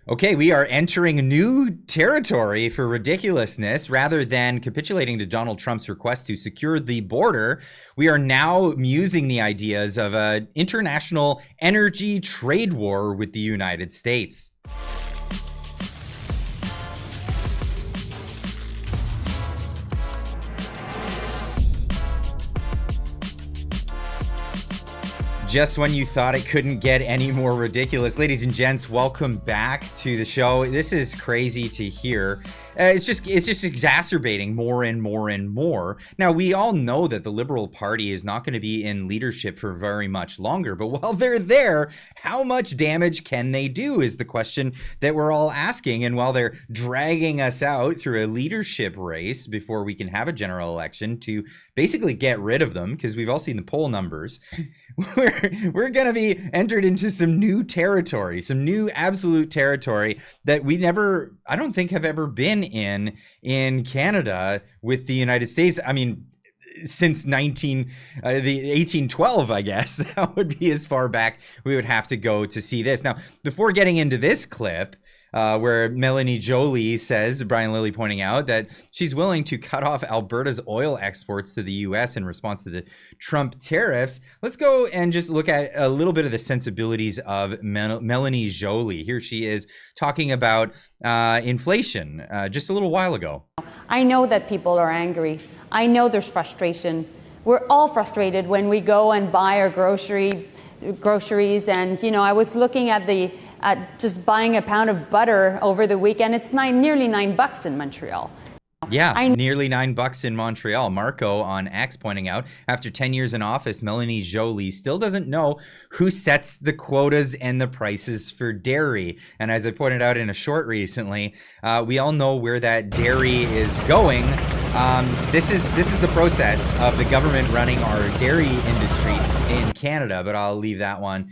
Okay, we are entering new territory for ridiculousness. Rather than capitulating to Donald Trump's request to secure the border, we are now musing the ideas of an international energy trade war with the United States. Just when you thought it couldn't get any more ridiculous. Ladies and gents, welcome back to the show. This is crazy to hear. It's just exacerbating more and more and more. Now, we all know that the Liberal Party is not going to be in leadership for very much longer, but while they're there, how much damage can they do is the question that we're all asking. And while they're dragging us out through a leadership race before we can have a general election to basically get rid of them, because we've all seen the poll numbers, we're going to be entered into some new territory, some new absolute territory that we never, I don't think, have ever been in Canada with the United States. I mean, since the 1812, I guess. That would be as far back we would have to go to see this. Now, before getting into this clip, where Melanie Jolie says, Brian Lilley pointing out, that she's willing to cut off Alberta's oil exports to the U.S. in response to the Trump tariffs. Let's go and just look at a little bit of the sensibilities of Melanie Jolie. Here she is talking about inflation just a little while ago. I know that people are angry. I know there's frustration. We're all frustrated when we go and buy our groceries. And, you know, I was looking at just buying a pound of butter over the weekend. It's nearly $9 in Montreal. Yeah, nearly $9 in Montreal. Marco on X pointing out, after 10 years in office, Melanie Jolie still doesn't know who sets the quotas and the prices for dairy. And as I pointed out in a short recently, we all know where that dairy is going. This is the process of the government running our dairy industry in Canada, but I'll leave that one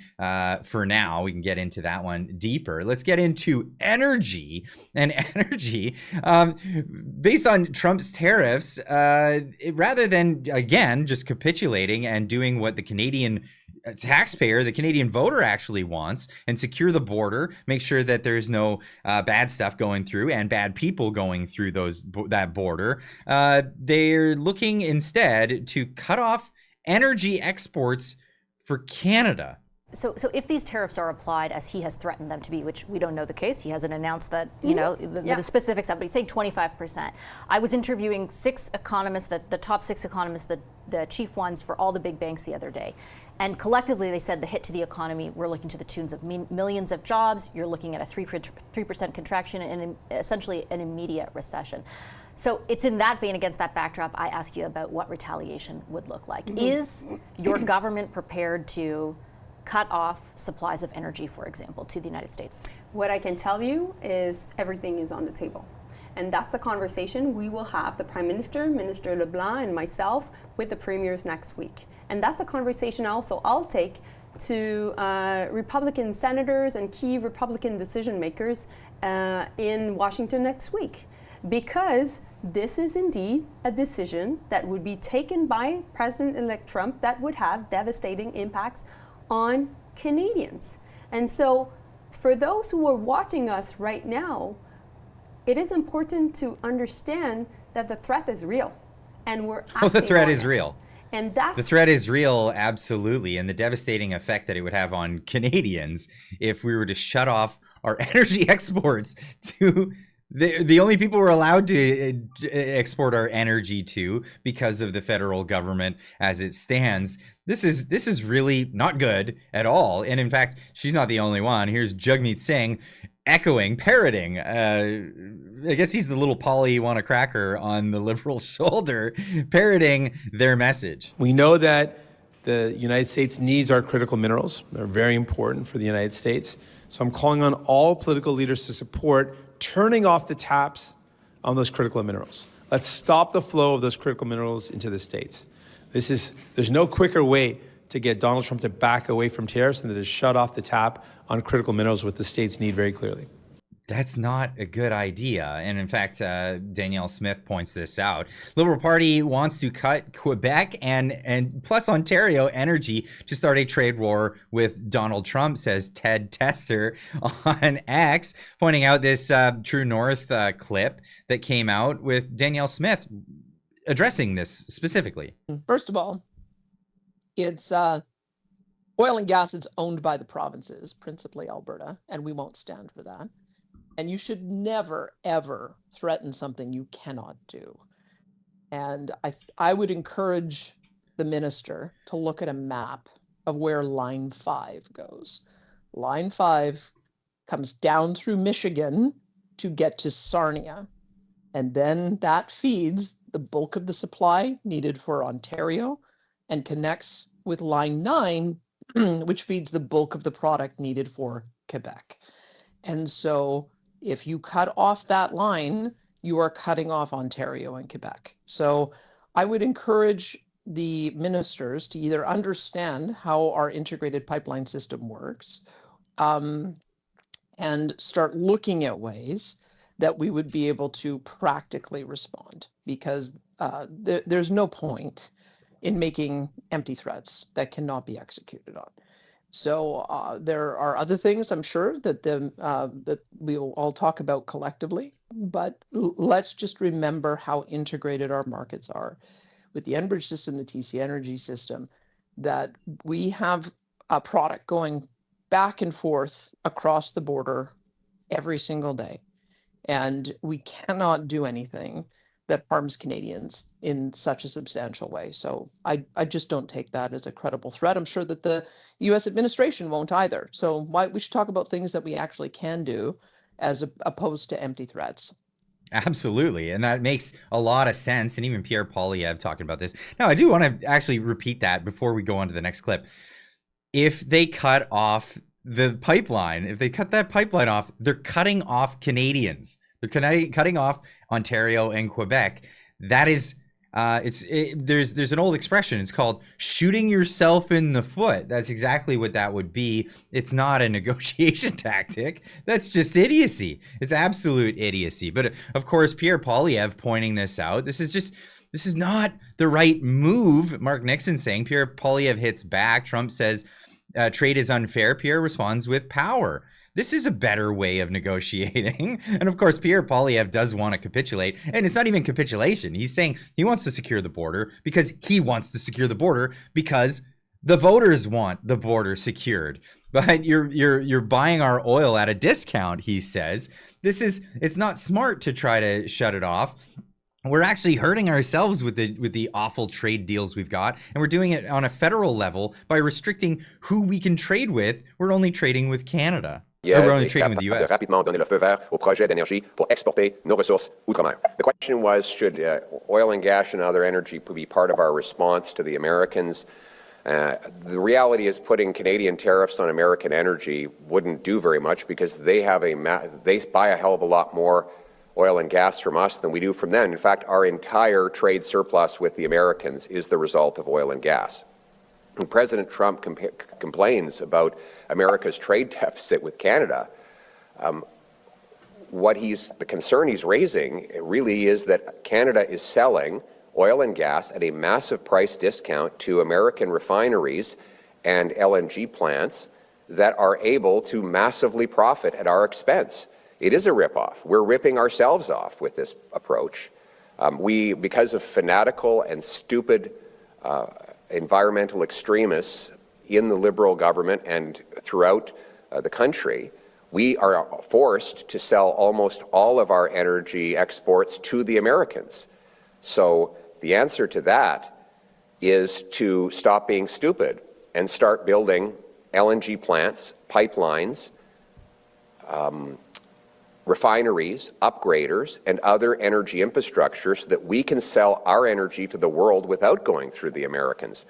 for now. We can get into that one deeper. Let's get into energy. And energy, based on Trump's tariffs, rather than, again, just capitulating and doing what the Canadian taxpayer, the Canadian voter actually wants, and secure the border, make sure that there's no bad stuff going through and bad people going through that border. They're looking instead to cut off energy exports for Canada. So if these tariffs are applied as he has threatened them to be, which we don't know the case, he hasn't announced that, you know, the specifics of it, but he's saying 25%. I was interviewing 6 economists, the top 6 economists, the chief ones for all the big banks the other day. And collectively, they said the hit to the economy, we're looking to the tunes of millions of jobs. You're looking at a 3% contraction and essentially an immediate recession. So it's in that vein, against that backdrop, I ask you about what retaliation would look like. Is your government prepared to cut off supplies of energy, for example, to the United States? What I can tell you is everything is on the table. And that's the conversation we will have, the Prime Minister, Minister LeBlanc, and myself, with the premiers next week. And that's a conversation also I'll take to Republican senators and key Republican decision makers in Washington next week. Because this is indeed a decision that would be taken by President-elect Trump that would have devastating impacts on Canadians. And so for those who are watching us right now, it is important to understand that the threat is real, and we're acting the threat on is it. real. And that's the threat is real, absolutely, and the devastating effect that it would have on Canadians if we were to shut off our energy exports to the only people we're allowed to export our energy to because of the federal government as it stands. This is really not good at all. And in fact, she's not the only one. Here's Jagmeet Singh parroting. I guess he's the little Polly you want a cracker on the Liberal shoulder, parroting their message. We know that the United States needs our critical minerals. They're very important for the United States. So I'm calling on all political leaders to support turning off the taps on those critical minerals. Let's stop the flow of those critical minerals into the States. There's no quicker way to get Donald Trump to back away from tariffs than to shut off the tap on critical minerals, what the States need very clearly. That's not a good idea. And in fact, Danielle Smith points this out. Liberal Party wants to cut Quebec and plus Ontario energy to start a trade war with Donald Trump, says Ted Tester on X, pointing out this True North clip that came out with Danielle Smith addressing this specifically. First of all, it's oil and gas that's owned by the provinces, principally Alberta, and we won't stand for that. And you should never, ever threaten something you cannot do. And I would encourage the minister to look at a map of where Line 5 goes. Line 5 comes down through Michigan to get to Sarnia. And then that feeds the bulk of the supply needed for Ontario and connects with Line 9, which feeds the bulk of the product needed for Quebec. And so if you cut off that line, you are cutting off Ontario and Quebec. So I would encourage the ministers to either understand how our integrated pipeline system works and start looking at ways that we would be able to practically respond, because there's no point in making empty threats that cannot be executed on. So there are other things, I'm sure, that that we'll all talk about collectively, but let's just remember how integrated our markets are with the Enbridge system, the TC Energy system, that we have a product going back and forth across the border every single day. And we cannot do anything that harms Canadians in such a substantial way. So I just don't take that as a credible threat. I'm sure that the US administration won't either. So we should talk about things that we actually can do as opposed to empty threats. Absolutely. And that makes a lot of sense. And even Pierre Poilievre talking about this. Now, I do want to actually repeat that before we go on to the next clip. If they cut off the pipeline, if they cut that pipeline off, they're cutting off Canadians. They're cutting off Ontario and Quebec. That is, there's an old expression. It's called shooting yourself in the foot. That's exactly what that would be. It's not a negotiation tactic. That's just idiocy. It's absolute idiocy. But of course, Pierre Poilievre pointing this out. This is not the right move. Mark Nixon saying Pierre Poilievre hits back. Trump says trade is unfair. Pierre responds with power. This is a better way of negotiating. And of course, Pierre Poilievre does want to capitulate. And it's not even capitulation. He's saying he wants to secure the border because he wants to secure the border because the voters want the border secured. But you're buying our oil at a discount, he says. It's not smart to try to shut it off. We're actually hurting ourselves with the awful trade deals we've got, and we're doing it on a federal level by restricting who we can trade with. We're only trading with Canada. We're only trading with the U.S. Rapidement donner le feu vert au projet d'énergie pour exporter nos ressources outre-mer. The question was, should oil and gas and other energy be part of our response to the Americans? The reality is putting Canadian tariffs on American energy wouldn't do very much because they buy a hell of a lot more oil and gas from us than we do from them. In fact, our entire trade surplus with the Americans is the result of oil and gas. When President Trump complains about America's trade deficit with Canada, the concern he's raising really is that Canada is selling oil and gas at a massive price discount to American refineries and LNG plants that are able to massively profit at our expense. It is a ripoff. We're ripping ourselves off with this approach. Because of fanatical and stupid environmental extremists in the Liberal government and throughout the country, we are forced to sell almost all of our energy exports to the Americans. So the answer to that is to stop being stupid and start building LNG plants, pipelines, refineries, upgraders, and other energy infrastructure so that we can sell our energy to the world without going through the Americans.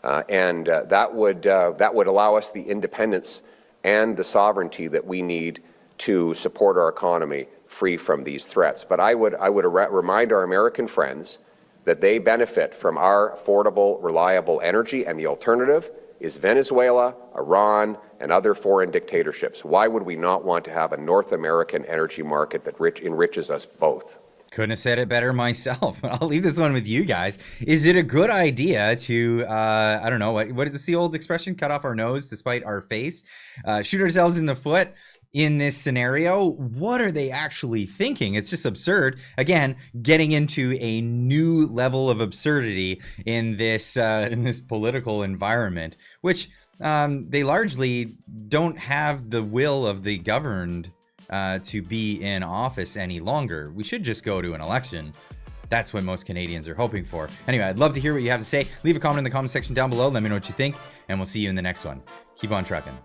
That would allow us the independence and the sovereignty that we need to support our economy free from these threats. But I would remind our American friends that they benefit from our affordable, reliable energy, and the alternative is Venezuela, Iran, and other foreign dictatorships. Why would we not want to have a North American energy market that enriches us both? Couldn't have said it better myself. I'll leave this one with you guys. Is it a good idea to, I don't know, what is the old expression? Cut off our nose to spite our face? Shoot ourselves in the foot in this scenario? What are they actually thinking? It's just absurd. Again, getting into a new level of absurdity in this political environment, which they largely don't have the will of the governed to be in office any longer. We should just go to an election. That's what most Canadians are hoping for. Anyway, I'd love to hear what you have to say. Leave a comment in the comment section down below. Let me know what you think, and we'll see you in the next one. Keep on trucking.